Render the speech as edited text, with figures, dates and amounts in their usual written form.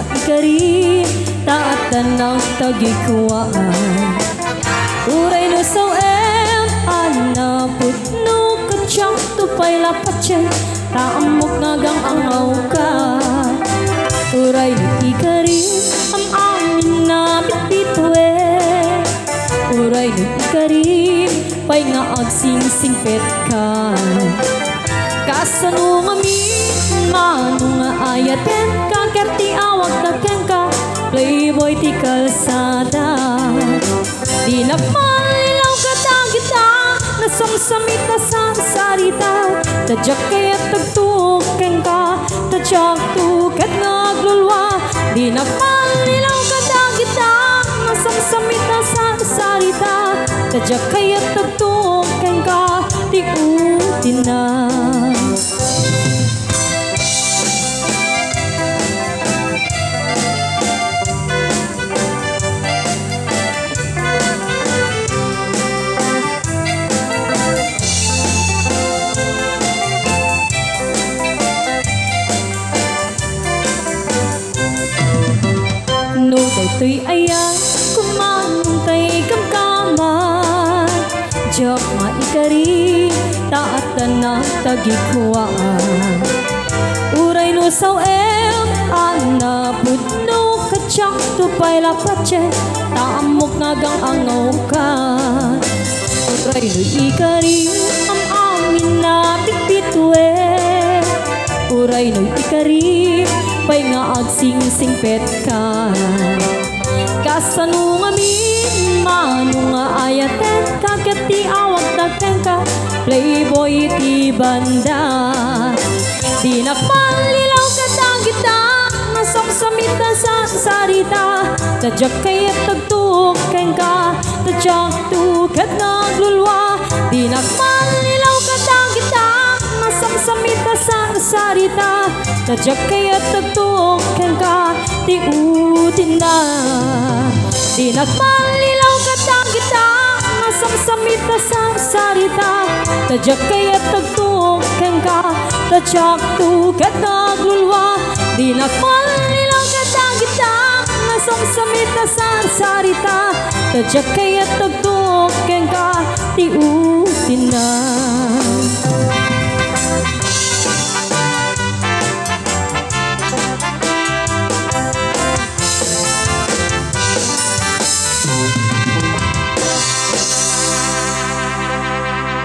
nga ikari taatan ng tagikuan. Uray no saw em anaput no kacang tupay lapatyan taamok nagang angaw ka. Uray no ikari am amin na bitbitwe. Uray no ikari pay nga agsingsing pet ka. Kasano nga mano nga ayaten kakerti awag na ka playboy ti kalsada. Di nagmalilaw ka tagita nasong samita sa sarita. Tadyak kaya tagtukeng ka tadyak tuket naglulwa. Di nagmalilaw ka tagita nasong samita sa sarita. Tadyak kaya tagtukeng ka di utin na. No tuy ayang kumantay kamkaman jak nga ikari taatan na tagikuan. Uray no saw em anapud no kacang tupay lapatye taamok nagang angaw ka. Uray no ikari am amin na bitbitwe. Uray no ikari pay nga agsingsing pet ka. Kasano nga mano nga ayaten kaketi awag tagten ka playboy ti banda. Di nakmalilaw ka tagita nasong samita sa sarita. Tadyak kaya tagtukeng ka tadyak tuket naglulwa. Di nakmalilaw ka tagita nasong samita sa sarita. Tadyak kaya tagtukeng ka di utin na. Di nagmalilaw ka tagita nasong samita sa sarita. Tadyak kaya tagtukeng ka tadyak tuket naglulwa. Di nagmalilaw ka tagita nasong samita sa sarita. Tadyak kaya tagtukeng ka di utin na.